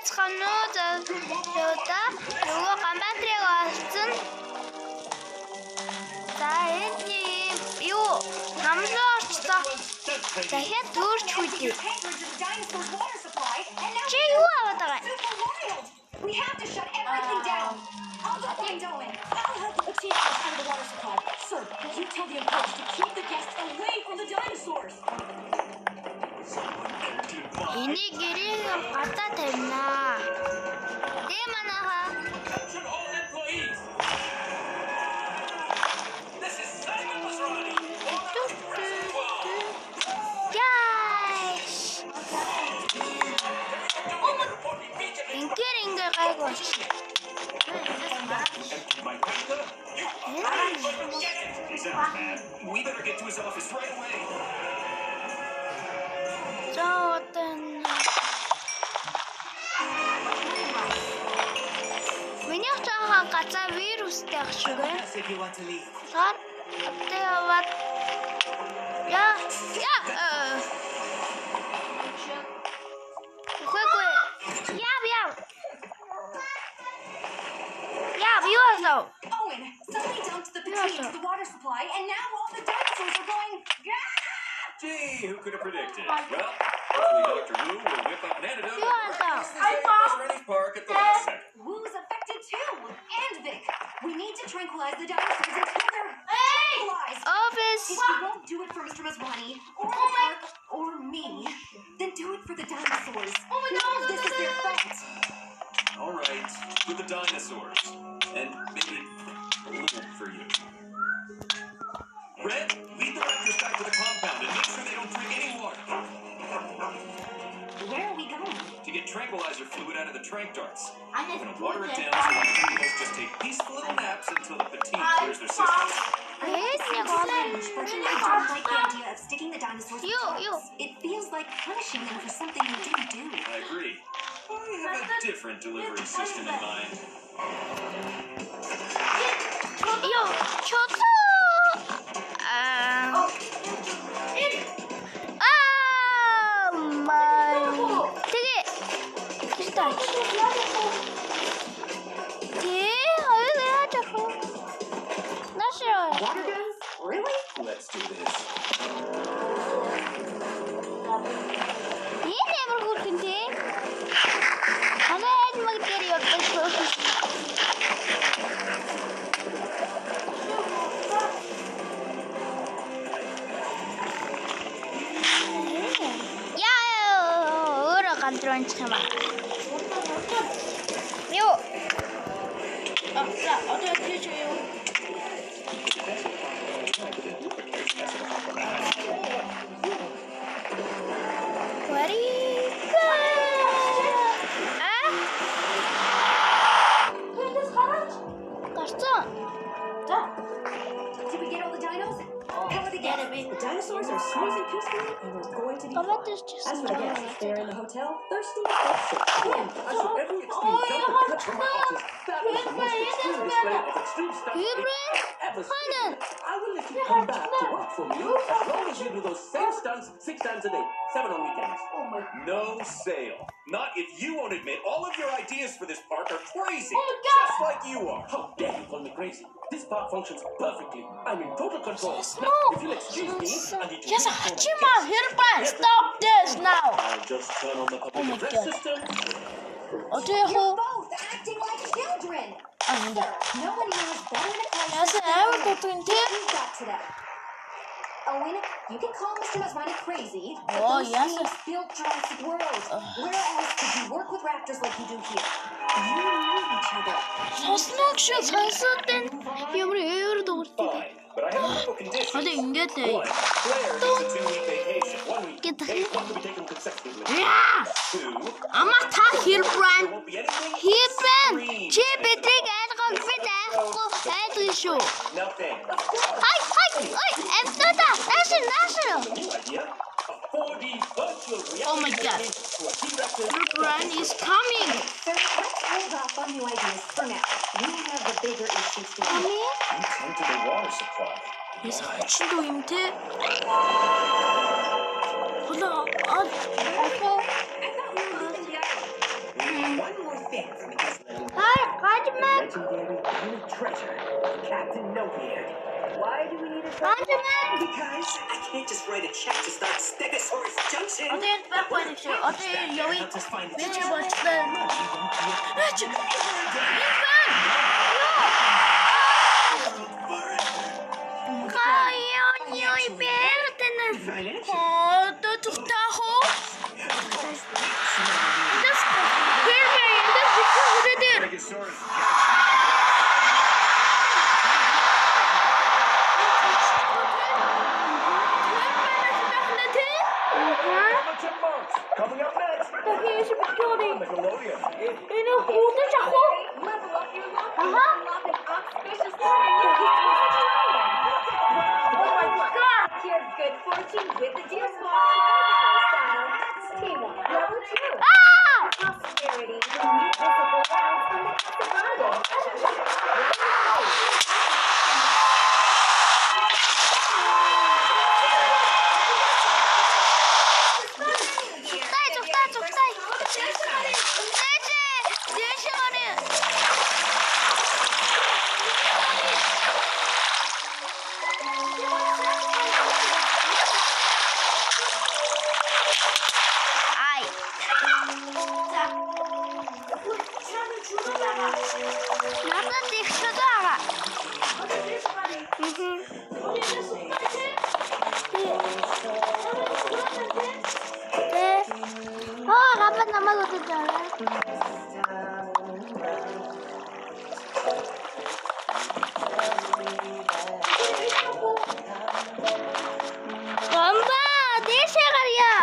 байцгаанууд одоо нөгөө гамбатрыг олсон. За энэ юу намлуу орчлоо. Дахиад төрч хүлээ. Чи юу аваад байгаа? We have to shut everything down. I'll just find Owen. I'll help with the team out of the water supply. Sir, you tell the employees to keep the guests away from the dinosaurs. Энийг гэрээ гадаа тавина. Дээ манайха. Attention all employees. This is Simon Masrani. Guys. Ингээ гайгүй болчих. My Panther, you get it. He sounds mad. We better get to his office right away. Зоотэн. Миний цаахан газар вирустэй ах шиг байна. Сар тэвэт. Яа. Хөөгүй. Яв. You also. Owen, somebody dumped the potato into the water supply, and now all the dinosaurs are going. Gee, who could have predicted? Well, hopefully Dr. Wu will whip up an antidote. You also. Masrani's park at the last second. Wu's affected too, and Vic. We need to tranquilize the dinosaurs until they're tranquilized. Office. If you won't do it for Mr. Masrani, or the park, or me, then do it for the dinosaurs. Oh my God, this is their fault. All right, with the dinosaurs. And maybe a little for you. Red, lead the raptors back to the compound and make sure they don't drink any water. Where are we going? To get tranquilizer fluid out of the trank darts. I'm We're gonna water it down so the females just take peaceful little naps until the petite clears their systems. But you don't like the idea of sticking the dinosaurs in You. traps. It feels like punishing them for something they didn't do. I agree. I have a different delivery system in mind. 저도. 되게 비슷해. 나 싫어요. Water guns? Really? Let's do this. 얘네 먹을 건데. 하나 먹기를 어떻게? 간드론 참아. 요. 야, 어디에 뒤져요? Where go? 갔어. Did we get all the dinos? How are they getting me? The dinosaurs are snoozing peacefully, and we're going to be fine. As for the guests, they're in the hotel, thirsty, but sick. Again, I saw every extreme jump and cut from my office. That was the most extreme display of extreme stuff I've ever seen. I will let you come back to work for me as long as you do those same stunts 6 times a day, 7 on weekends. Oh my. No sale. Not if you won't admit all of your ideas for this park are crazy. Oh my God. Just like you are. How dare you call me crazy? This park functions perfectly. I'm in total control. No. Now, if you'll excuse me, I need to Yes, leave for my Hachima, guests. here, stop this now. I'll just turn on the Oh my public address God. system. 어떻게 You're 호? both acting like children. 아닌데. No one knows better than a crisis. 야스 에어를 도트인데? We've got today. Owen, you can call Mr. Masrani crazy, but Oh, those yes. teams built Jurassic World. Where else could you work with raptors like you do here? You need each other. 서스նակ쇼 선수된 힘으로 에어를 도트인데. Fine, but I have a couple conditions. 근데 인게돼. One, Claire needs a 2-week vacation. 1 week. Get the They want to be taken consecutively. 야! 2, 아마 다 there 힐브란. won't be anything 힐브란. extreme. 제 배터리가 에어컨 해주쇼. Nothing. 엠떠다. 나시. New idea? A 4D virtual reality Oh my God. to a T-Rex. 힐브란 is coming. So let's hold off on new ideas for now. We have the bigger issues to handle. 아니? You tend to the water supply. 그래서 친도 임태. 나 I thought we were leaving the island. Benjamin. Because I can't just write a check to start Stegosaurus Junction. 어디 backwards show. 어디 여기 I'll just find the 왼쪽 check. 버튼. Find it? 또 좋다고. Das Hilfe, das betrifft Stegosaurus. The Chipmunks. Coming up next. Nickelodeon. Level up your look. Unlock an auspicious Here's good fortune with the Deal Squad style. That's teamwork. Level 2. Prosperity. Visible rounds in the Kapan nama lo jalan? Bomba, desa karya.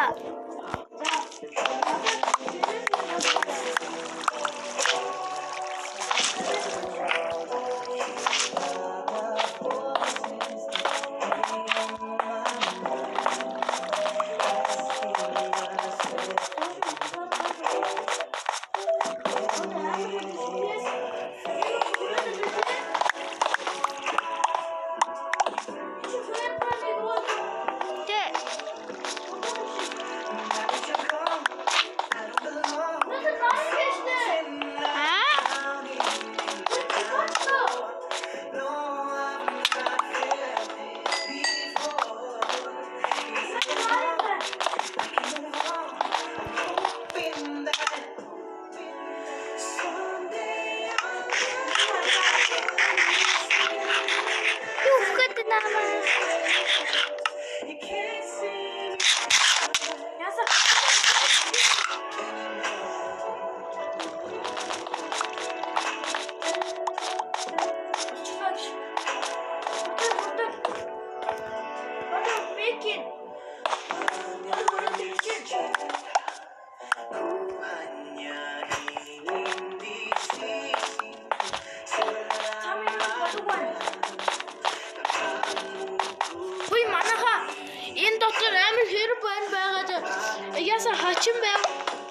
Яса хачин байв.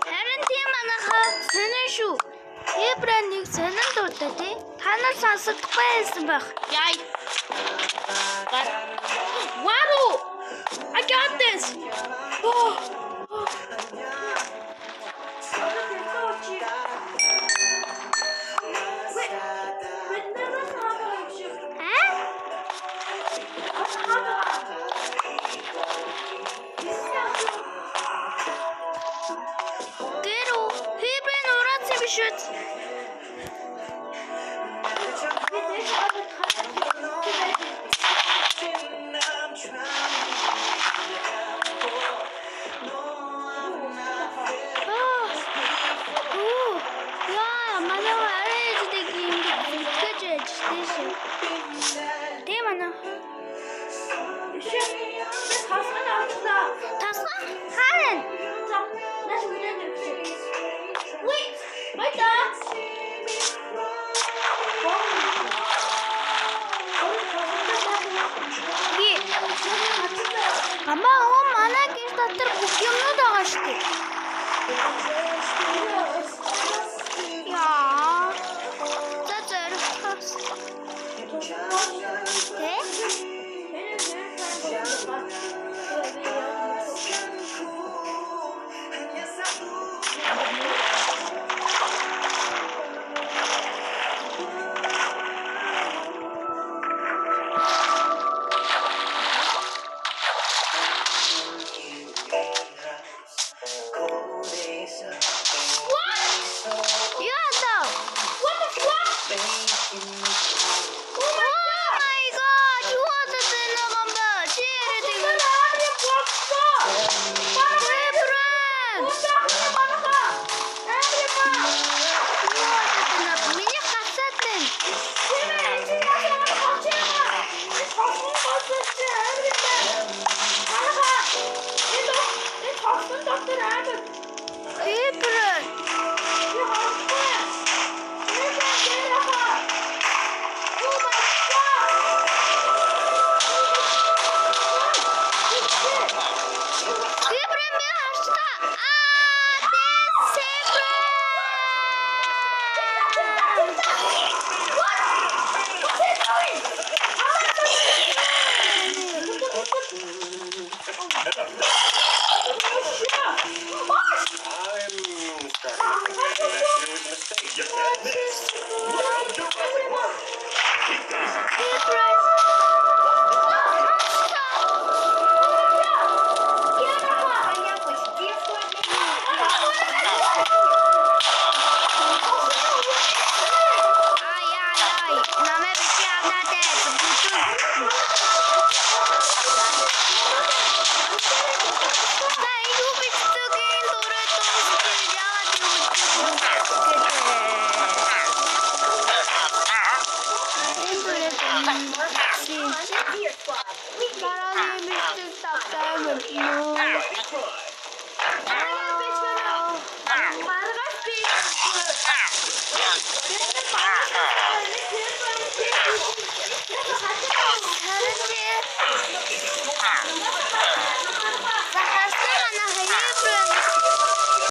Харин тийм манайхаа сонин шүү. Би брендийг сонин дуртай тий. Та нар сонсохгүй байсан байх. Яй. Wow! I got this. Oh. Shoot.